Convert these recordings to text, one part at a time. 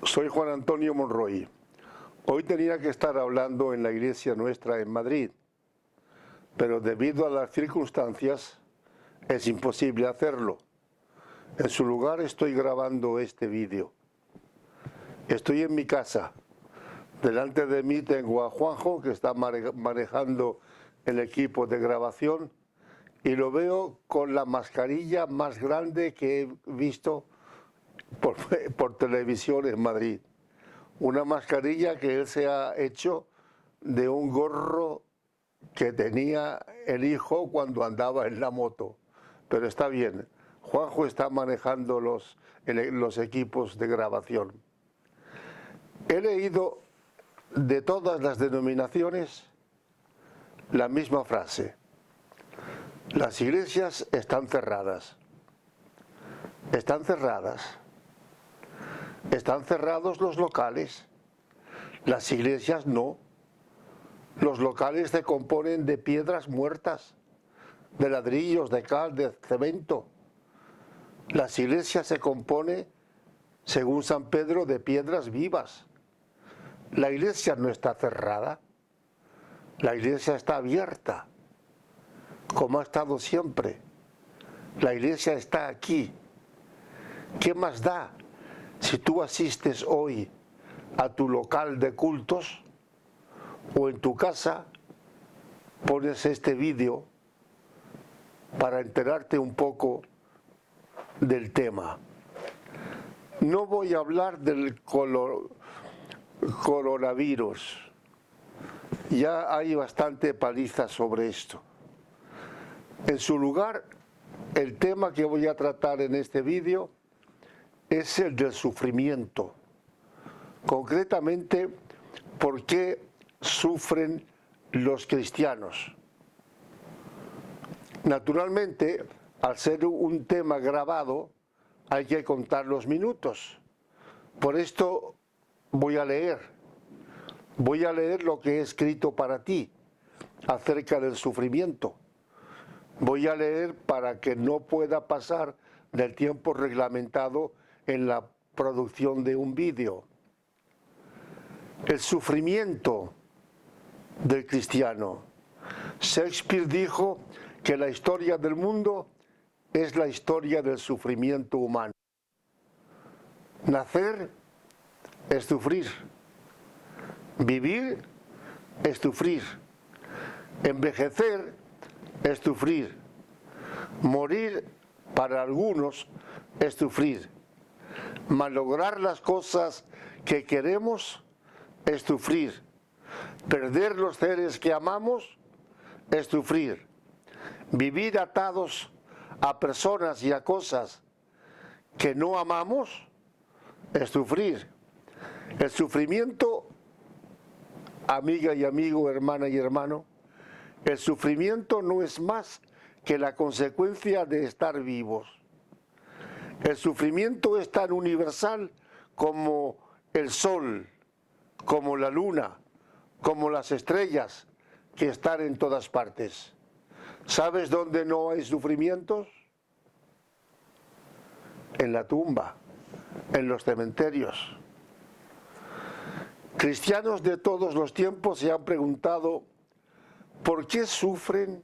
Soy Juan Antonio Monroy. Hoy tenía que estar hablando en la iglesia nuestra en Madrid, pero debido a las circunstancias es imposible hacerlo. En su lugar estoy grabando este vídeo. Estoy en mi casa. Delante de mí tengo a Juanjo, que está manejando el equipo de grabación, y lo veo con la mascarilla más grande que he visto por televisión en Madrid. Una mascarilla que él se ha hecho de un gorro que tenía el hijo cuando andaba en la moto. Pero está bien, Juanjo está manejando los equipos de grabación. He leído de todas las denominaciones la misma frase: las iglesias están cerradas. Están cerradas. Están cerrados los locales. Las iglesias no. Los locales se componen de piedras muertas, de ladrillos, de cal, de cemento. Las iglesias se componen, según San Pedro, de piedras vivas. La iglesia no está cerrada. La iglesia está abierta, como ha estado siempre. La iglesia está aquí. ¿Qué más da si tú asistes hoy a tu local de cultos o en tu casa pones este vídeo para enterarte un poco del tema? No voy a hablar del coronavirus. Ya hay bastante paliza sobre esto. En su lugar, el tema que voy a tratar en este vídeo es el del sufrimiento. Concretamente, ¿por qué sufren los cristianos? Naturalmente, al ser un tema grabado, hay que contar los minutos. Por esto voy a leer lo que he escrito para ti acerca del sufrimiento. Voy a leer para que no pueda pasar del tiempo reglamentado en la producción de un vídeo. El sufrimiento del cristiano. Shakespeare dijo que la historia del mundo es la historia del sufrimiento humano. Nacer es sufrir. Vivir es sufrir. Envejecer es sufrir. Morir para algunos es sufrir. Malograr las cosas que queremos es sufrir. Perder los seres que amamos es sufrir. Vivir atados a personas y a cosas que no amamos es sufrir. El sufrimiento, amiga y amigo, hermana y hermano, el sufrimiento no es más que la consecuencia de estar vivos. El sufrimiento es tan universal como el sol, como la luna, como las estrellas que están en todas partes. ¿Sabes dónde no hay sufrimientos? En la tumba, en los cementerios. Cristianos de todos los tiempos se han preguntado: ¿por qué sufren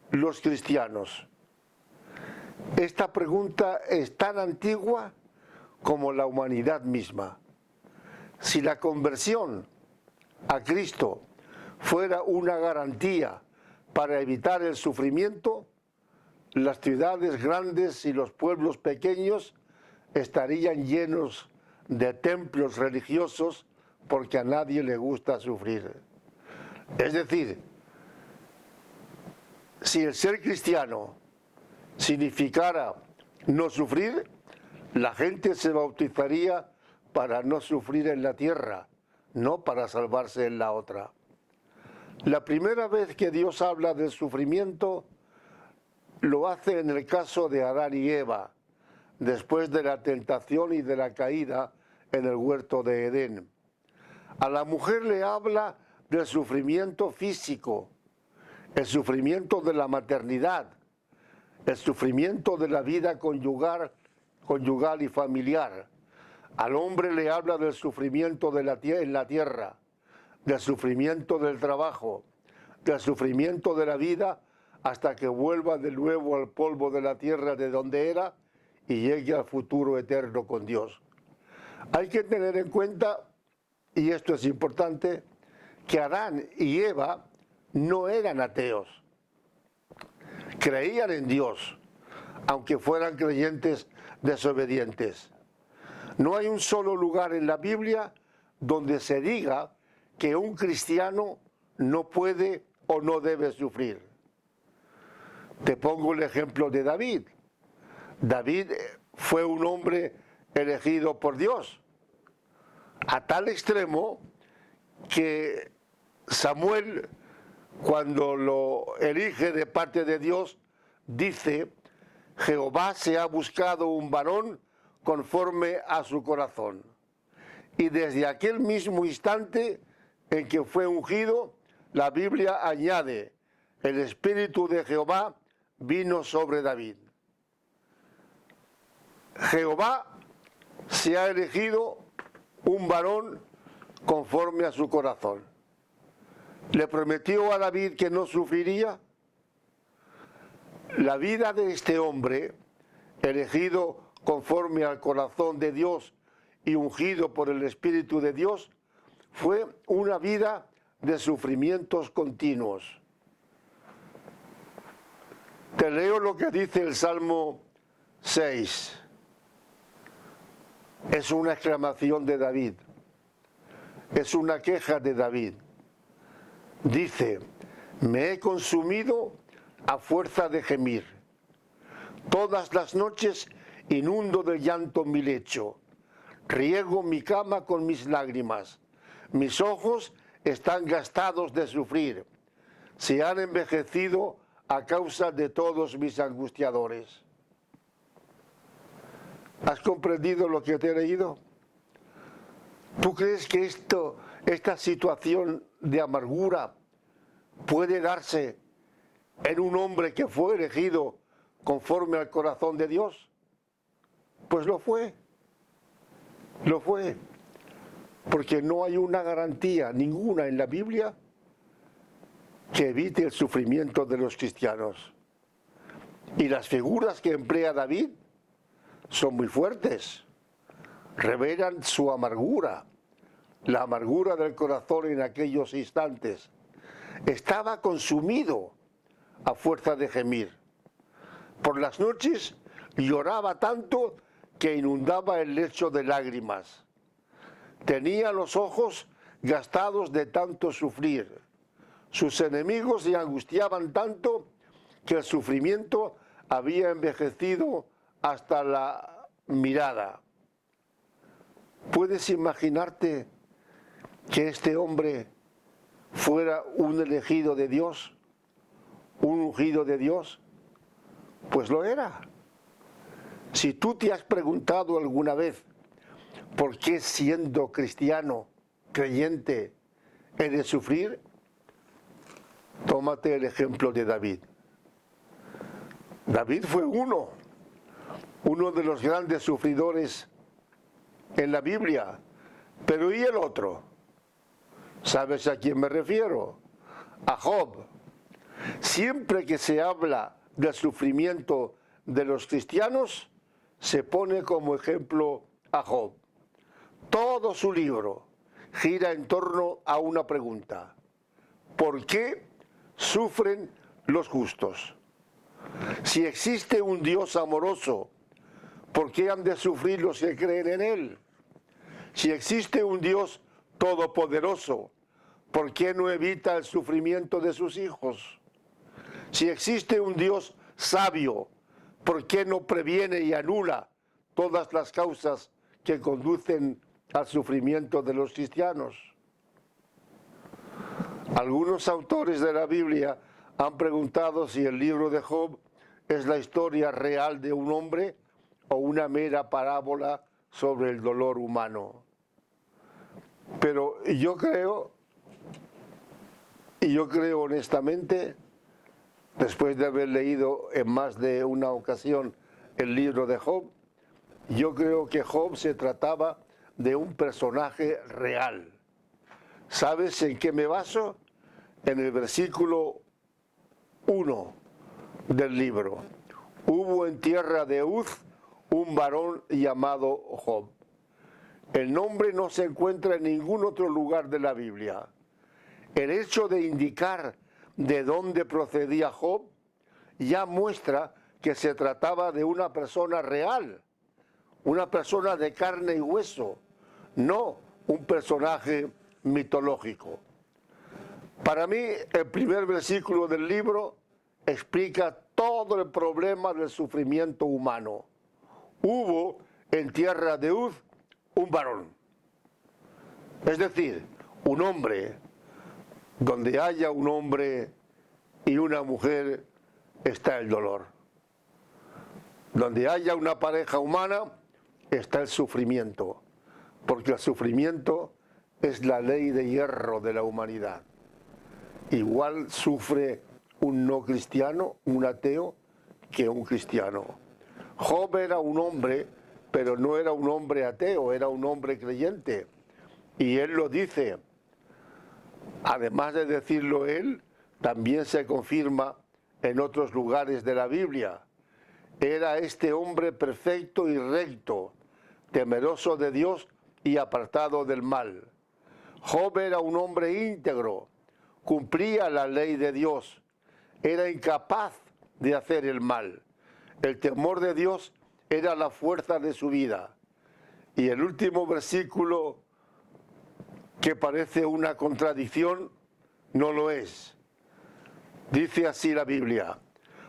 los cristianos? Esta pregunta es tan antigua como la humanidad misma. Si la conversión a Cristo fuera una garantía para evitar el sufrimiento, las ciudades grandes y los pueblos pequeños estarían llenos de templos religiosos, porque a nadie le gusta sufrir. Es decir, si el ser cristiano significara no sufrir, la gente se bautizaría para no sufrir en la tierra, no para salvarse en la otra. La primera vez que Dios habla del sufrimiento, lo hace en el caso de Adán y Eva, después de la tentación y de la caída en el huerto de Edén. A la mujer le habla del sufrimiento físico, el sufrimiento de la maternidad, el sufrimiento de la vida conyugal y familiar. Al hombre le habla del sufrimiento de en la tierra, del sufrimiento del trabajo, del sufrimiento de la vida, hasta que vuelva de nuevo al polvo de la tierra de donde era y llegue al futuro eterno con Dios. Hay que tener en cuenta, y esto es importante, que Adán y Eva no eran ateos. Creían en Dios, aunque fueran creyentes desobedientes. No hay un solo lugar en la Biblia donde se diga que un cristiano no puede o no debe sufrir. Te pongo el ejemplo de David. David fue un hombre elegido por Dios, a tal extremo que Samuel, cuando lo elige de parte de Dios, dice: Jehová se ha buscado un varón conforme a su corazón. Y desde aquel mismo instante en que fue ungido, la Biblia añade: el Espíritu de Jehová vino sobre David. Jehová se ha elegido un varón conforme a su corazón. ¿Le prometió a David que no sufriría? La vida de este hombre, elegido conforme al corazón de Dios y ungido por el Espíritu de Dios, fue una vida de sufrimientos continuos. Te leo lo que dice el Salmo 6. Es una exclamación de David. Es una queja de David. Dice: me he consumido a fuerza de gemir. Todas las noches inundo de llanto mi lecho. Riego mi cama con mis lágrimas. Mis ojos están gastados de sufrir. Se han envejecido a causa de todos mis angustiadores. ¿Has comprendido lo que te he leído? ¿Tú crees que esta situación de amargura puede darse en un hombre que fue elegido conforme al corazón de Dios? Pues lo fue. Lo fue. Porque no hay una garantía ninguna en la Biblia que evite el sufrimiento de los cristianos. Y las figuras que emplea David son muy fuertes. Revelan su amargura, la amargura del corazón en aquellos instantes. Estaba consumido a fuerza de gemir. Por las noches lloraba tanto que inundaba el lecho de lágrimas. Tenía los ojos gastados de tanto sufrir. Sus enemigos se angustiaban tanto que el sufrimiento había envejecido hasta la mirada. ¿Puedes imaginarte que este hombre fuera un elegido de Dios, un ungido de Dios? Pues lo era. Si tú te has preguntado alguna vez por qué, siendo cristiano, creyente, he de sufrir, tómate el ejemplo de David. David fue uno de los grandes sufridores en la Biblia. Pero ¿y el otro? ¿Sabes a quién me refiero? A Job. Siempre que se habla del sufrimiento de los cristianos, se pone como ejemplo a Job. Todo su libro gira en torno a una pregunta: ¿por qué sufren los justos? Si existe un Dios amoroso, ¿por qué han de sufrir los que creen en Él? Si existe un Dios todopoderoso, ¿por qué no evita el sufrimiento de sus hijos? Si existe un Dios sabio, ¿por qué no previene y anula todas las causas que conducen al sufrimiento de los cristianos? Algunos autores de la Biblia han preguntado si el libro de Job es la historia real de un hombre o una mera parábola sobre el dolor humano. Pero yo creo honestamente, después de haber leído en más de una ocasión el libro de Job, yo creo que Job se trataba de un personaje real. ¿Sabes en qué me baso? En el versículo 1 del libro. Hubo en tierra de Uz un varón llamado Job. El nombre no se encuentra en ningún otro lugar de la Biblia. El hecho de indicar de dónde procedía Job ya muestra que se trataba de una persona real, una persona de carne y hueso, no un personaje mitológico. Para mí, el primer versículo del libro explica todo el problema del sufrimiento humano. Hubo en tierra de Uz un varón, es decir, un hombre. Donde haya un hombre y una mujer está el dolor. Donde haya una pareja humana está el sufrimiento, porque el sufrimiento es la ley de hierro de la humanidad. Igual sufre un no cristiano, un ateo, que un cristiano. Job era un hombre, pero no era un hombre ateo, era un hombre creyente. Y él lo dice. Además de decirlo él, también se confirma en otros lugares de la Biblia. Era este hombre perfecto y recto, temeroso de Dios y apartado del mal. Job era un hombre íntegro, cumplía la ley de Dios, era incapaz de hacer el mal. El temor de Dios era la fuerza de su vida. Y el último versículo, que parece una contradicción, no lo es. Dice así la Biblia: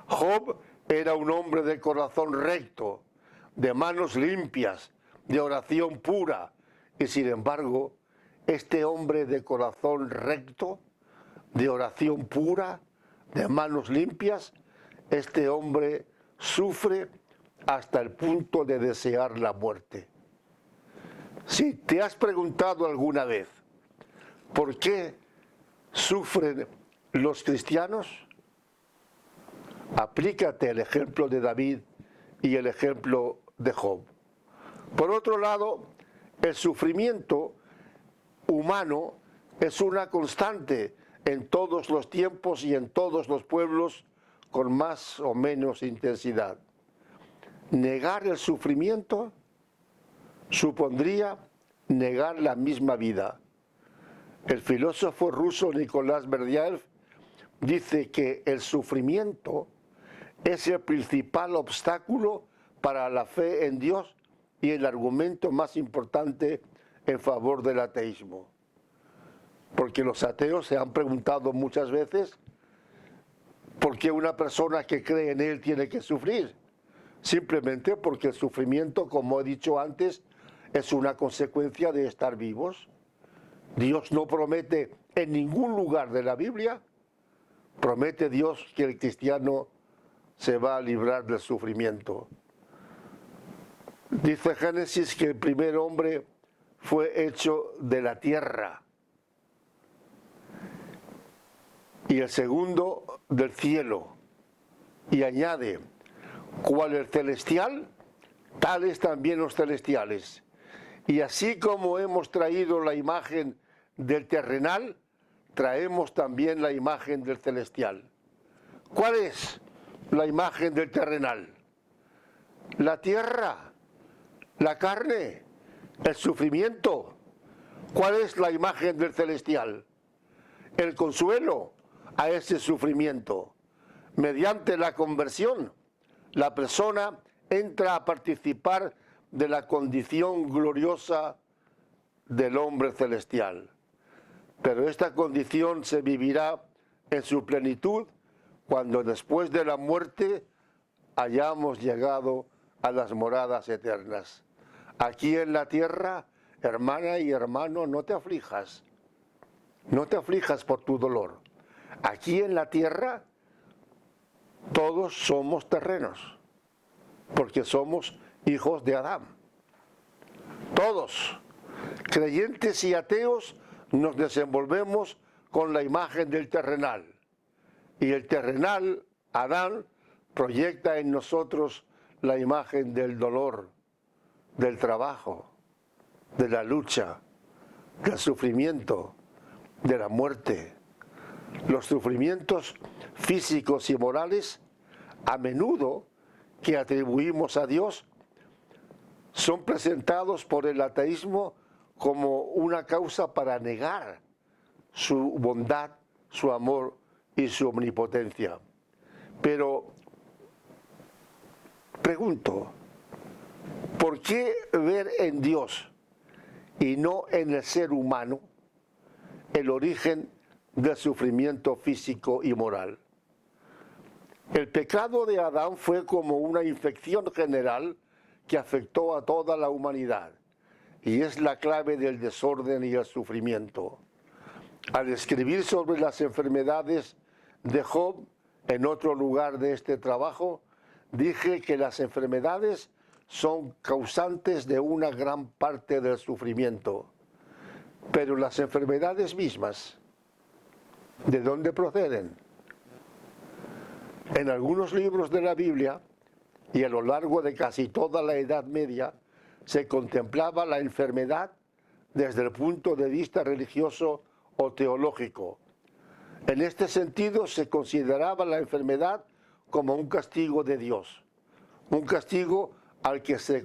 Job era un hombre de corazón recto, de manos limpias, de oración pura, y sin embargo, este hombre de corazón recto, de oración pura, de manos limpias, este hombre sufre hasta el punto de desear la muerte. Si te has preguntado alguna vez por qué sufren los cristianos, aplícate el ejemplo de David y el ejemplo de Job. Por otro lado, el sufrimiento humano es una constante en todos los tiempos y en todos los pueblos con más o menos intensidad. Negar el sufrimiento supondría negar la misma vida. El filósofo ruso Nicolás Berdyaev dice que el sufrimiento es el principal obstáculo para la fe en Dios y el argumento más importante en favor del ateísmo. Porque los ateos se han preguntado muchas veces por qué una persona que cree en Él tiene que sufrir. Simplemente porque el sufrimiento, como he dicho antes, es una consecuencia de estar vivos. Dios no promete en ningún lugar de la Biblia, promete Dios que el cristiano se va a librar del sufrimiento. Dice Génesis que el primer hombre fue hecho de la tierra y el segundo del cielo. Y añade: cual el celestial, tales también los celestiales. Y así como hemos traído la imagen del terrenal, traemos también la imagen del celestial. ¿Cuál es la imagen del terrenal? La tierra, la carne, el sufrimiento. ¿Cuál es la imagen del celestial? El consuelo a ese sufrimiento. Mediante la conversión, la persona entra a participar de la condición gloriosa del hombre celestial. Pero esta condición se vivirá en su plenitud cuando después de la muerte hayamos llegado a las moradas eternas. Aquí en la tierra, hermana y hermano, no te aflijas. No te aflijas por tu dolor. Aquí en la tierra todos somos terrenos, porque somos hijos de Adán. Todos, creyentes y ateos, nos desenvolvemos con la imagen del terrenal. Y el terrenal, Adán, proyecta en nosotros la imagen del dolor, del trabajo, de la lucha, del sufrimiento, de la muerte. Los sufrimientos físicos y morales, a menudo que atribuimos a Dios, son presentados por el ateísmo como una causa para negar su bondad, su amor y su omnipotencia. Pero pregunto, ¿por qué ver en Dios y no en el ser humano el origen del sufrimiento físico y moral? El pecado de Adán fue como una infección general que afectó a toda la humanidad y es la clave del desorden y el sufrimiento. Al escribir sobre las enfermedades de Job, en otro lugar de este trabajo, dije que las enfermedades son causantes de una gran parte del sufrimiento. Pero las enfermedades mismas, ¿de dónde proceden? En algunos libros de la Biblia y a lo largo de casi toda la Edad Media se contemplaba la enfermedad desde el punto de vista religioso o teológico. En este sentido se consideraba la enfermedad como un castigo de Dios, un castigo al que se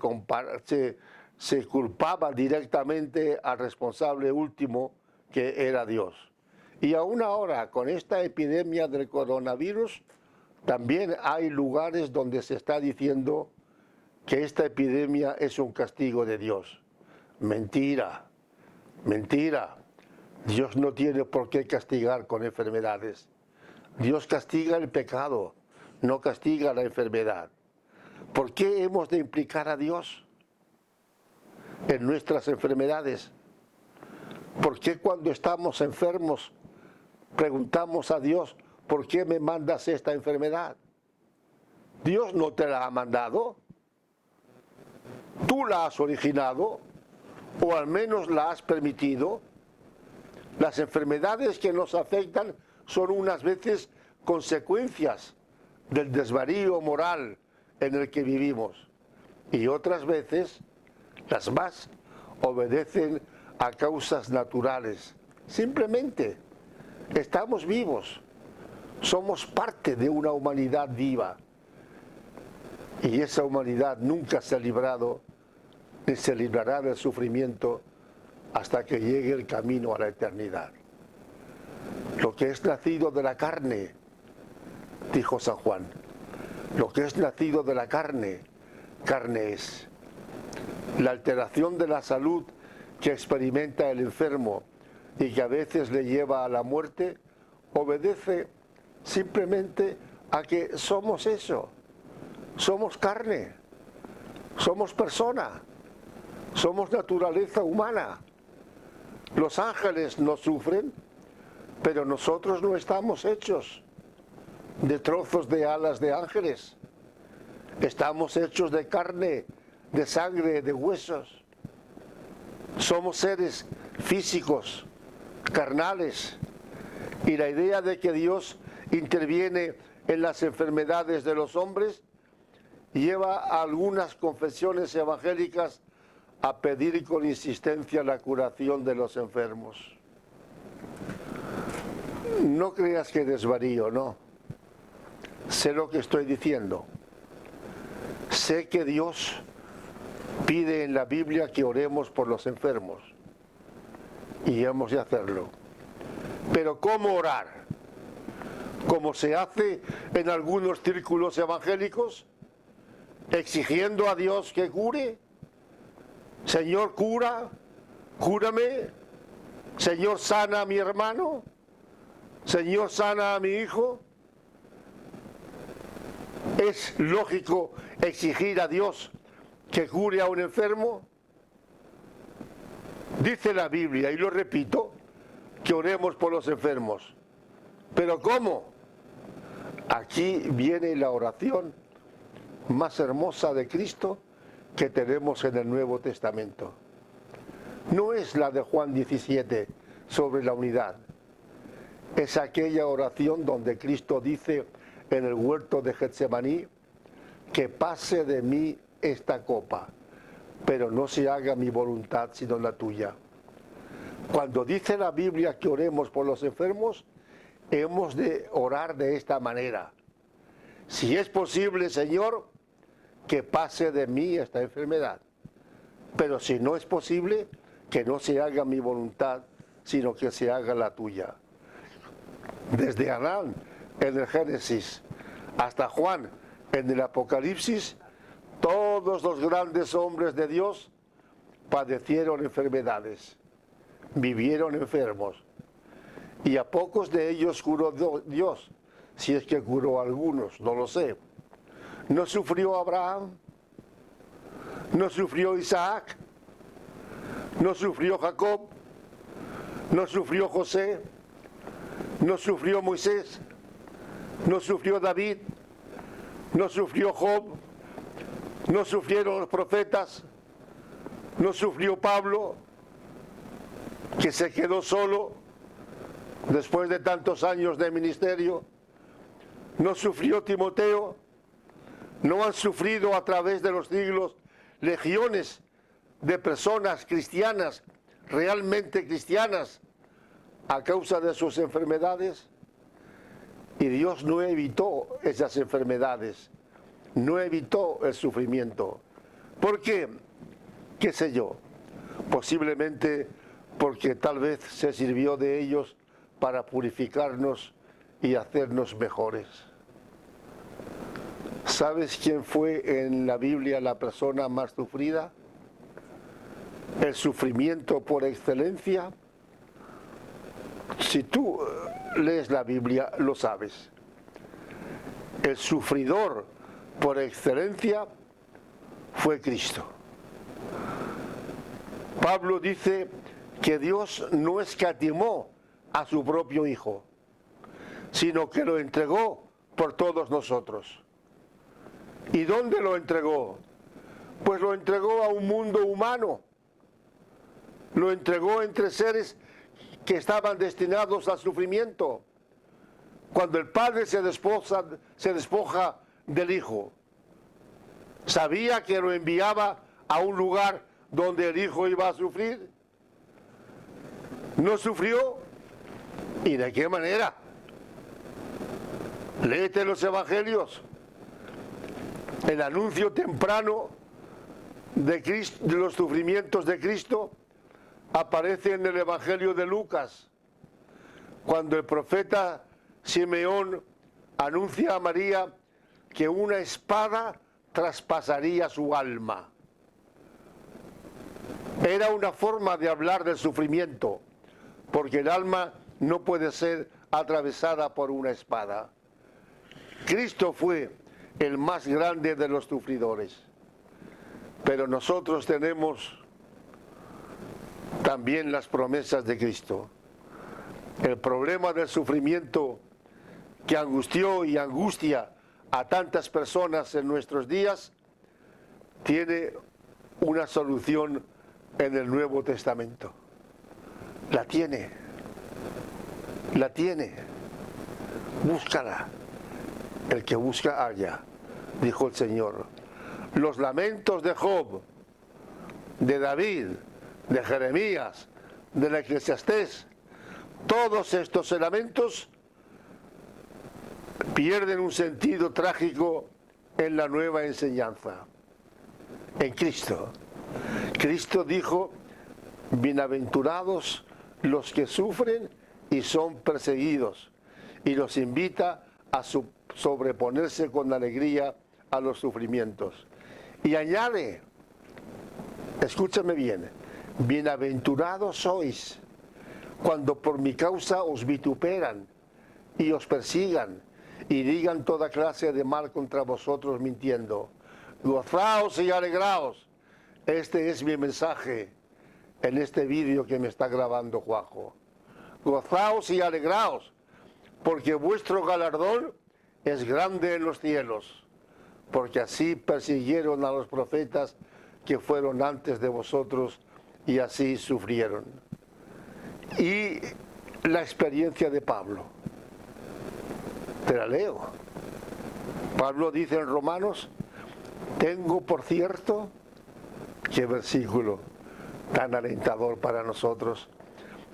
culpaba directamente al responsable último, que era Dios. Y aún ahora, con esta epidemia del coronavirus, también hay lugares donde se está diciendo que esta epidemia es un castigo de Dios. Mentira, mentira. Dios no tiene por qué castigar con enfermedades. Dios castiga el pecado, no castiga la enfermedad. ¿Por qué hemos de implicar a Dios en nuestras enfermedades? ¿Por qué cuando estamos enfermos preguntamos a Dios, ¿por qué me mandas esta enfermedad? Dios no te la ha mandado. Tú la has originado, o al menos la has permitido. Las enfermedades que nos afectan son unas veces consecuencias del desvarío moral en el que vivimos, y otras veces, las más, obedecen a causas naturales. Simplemente estamos vivos, somos parte de una humanidad viva, y esa humanidad nunca se ha librado ni se librará del sufrimiento hasta que llegue el camino a la eternidad. Lo que es nacido de la carne, dijo San Juan, lo que es nacido de la carne, carne es. La alteración de la salud que experimenta el enfermo y que a veces le lleva a la muerte, obedece simplemente a que somos eso, somos carne, somos persona, somos naturaleza humana. Los ángeles no sufren, pero nosotros no estamos hechos de trozos de alas de ángeles. Estamos hechos de carne, de sangre, de huesos. Somos seres físicos, carnales. Y la idea de que Dios interviene en las enfermedades de los hombres lleva a algunas confesiones evangélicas a pedir con insistencia la curación de los enfermos. No creas que desvarío, no. Sé lo que estoy diciendo. Sé que Dios pide en la Biblia que oremos por los enfermos y hemos de hacerlo. Pero ¿cómo orar? ¿Como se hace en algunos círculos evangélicos? ¿Exigiendo a Dios que cure? Señor, cúrame. Señor, sana a mi hermano. Señor, sana a mi hijo. ¿Es lógico exigir a Dios que cure a un enfermo? Dice la Biblia, y lo repito, que oremos por los enfermos. ¿Pero cómo? Aquí viene la oración más hermosa de Cristo que tenemos en el Nuevo Testamento. No es la de Juan 17 sobre la unidad. Es aquella oración donde Cristo dice en el huerto de Getsemaní, que pase de mí esta copa, pero no se haga mi voluntad sino la tuya. Cuando dice la Biblia que oremos por los enfermos, hemos de orar de esta manera: si es posible, Señor, que pase de mí esta enfermedad, pero si no es posible, que no se haga mi voluntad, sino que se haga la tuya. Desde Adán en el Génesis hasta Juan en el Apocalipsis, todos los grandes hombres de Dios padecieron enfermedades, vivieron enfermos, y a pocos de ellos curó Dios, si es que curó a algunos, no lo sé. ¿No sufrió Abraham? ¿No sufrió Isaac? ¿No sufrió Jacob? ¿No sufrió José? ¿No sufrió Moisés? ¿No sufrió David? ¿No sufrió Job? ¿No sufrieron los profetas? ¿No sufrió Pablo, que se quedó solo después de tantos años de ministerio? ¿No sufrió Timoteo? ¿No han sufrido a través de los siglos legiones de personas cristianas, realmente cristianas, a causa de sus enfermedades? Y Dios no evitó esas enfermedades, no evitó el sufrimiento. ¿Por qué? ¿Qué sé yo? Posiblemente porque tal vez se sirvió de ellos para purificarnos y hacernos mejores. ¿Sabes quién fue en la Biblia la persona más sufrida? El sufrimiento por excelencia. Si tú lees la Biblia, lo sabes. El sufridor por excelencia fue Cristo. Pablo dice que Dios no escatimó a su propio Hijo, sino que lo entregó por todos nosotros. ¿Y dónde lo entregó? Pues lo entregó a un mundo humano. Lo entregó entre seres que estaban destinados al sufrimiento. Cuando el Padre se despoja del Hijo, ¿sabía que lo enviaba a un lugar donde el Hijo iba a sufrir? ¿No sufrió? ¿Y de qué manera? Léete los Evangelios. El anuncio temprano de los sufrimientos de Cristo aparece en el Evangelio de Lucas, cuando el profeta Simeón anuncia a María que una espada traspasaría su alma. Era una forma de hablar del sufrimiento, porque el alma no puede ser atravesada por una espada. Cristo fue el más grande de los sufridores, pero nosotros tenemos también las promesas de Cristo. El problema del sufrimiento que angustió y angustia a tantas personas en nuestros días tiene una solución en el Nuevo Testamento. La tiene. Búscala. El que busca halla, dijo el Señor. Los lamentos de Job, de David, de Jeremías, del Eclesiastés, todos estos lamentos pierden un sentido trágico en la nueva enseñanza, en Cristo. Cristo dijo: bienaventurados los que sufren y son perseguidos, y los invita a sobreponerse con alegría a los sufrimientos. Y añade, escúchame bien, bienaventurados sois cuando por mi causa os vituperan y os persigan y digan toda clase de mal contra vosotros mintiendo. Gozaos y alegraos. Este es mi mensaje en este vídeo que me está grabando Juanjo. Gozaos y alegraos, porque vuestro galardón es grande en los cielos, porque así persiguieron a los profetas que fueron antes de vosotros y así sufrieron. Y la experiencia de Pablo, te la leo. Pablo dice en Romanos: tengo por cierto Qué versículo tan alentador para nosotros.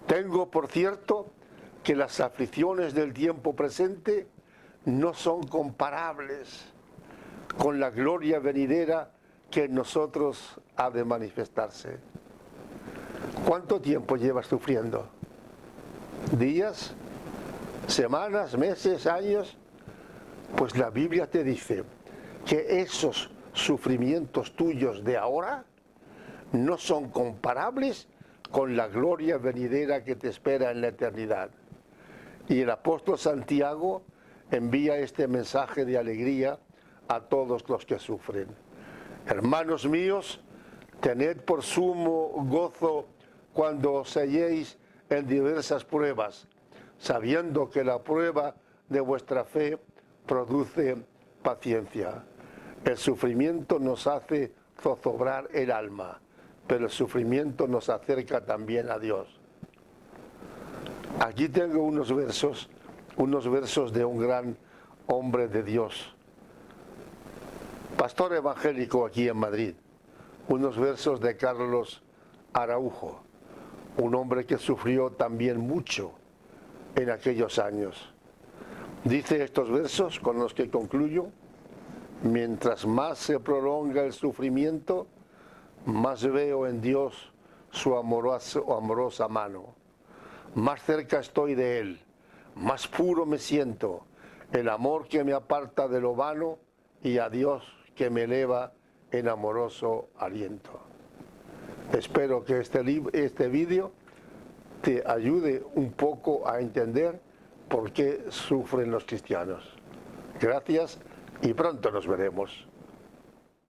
Tengo por cierto que las aflicciones del tiempo presente no son comparables con la gloria venidera que en nosotros ha de manifestarse. ¿Cuánto tiempo llevas sufriendo? ¿Días? ¿Semanas? ¿Meses? ¿Años? Pues la Biblia te dice que esos sufrimientos tuyos de ahora no son comparables con la gloria venidera que te espera en la eternidad. Y el apóstol Santiago envía este mensaje de alegría a todos los que sufren. Hermanos míos, tened por sumo gozo cuando os halléis en diversas pruebas, sabiendo que la prueba de vuestra fe produce paciencia. El sufrimiento nos hace zozobrar el alma, pero el sufrimiento nos acerca también a Dios. Aquí tengo unos versos de un gran hombre de Dios, pastor evangélico aquí en Madrid, unos versos de Carlos Araujo, un hombre que sufrió también mucho en aquellos años. Dice estos versos con los que concluyo: mientras más se prolonga el sufrimiento, más veo en Dios su amorosa mano. Más cerca estoy de Él, más puro me siento, el amor que me aparta de lo vano y a Dios que me eleva en amoroso aliento. Espero que este vídeo te ayude un poco a entender por qué sufren los cristianos. Gracias y pronto nos veremos.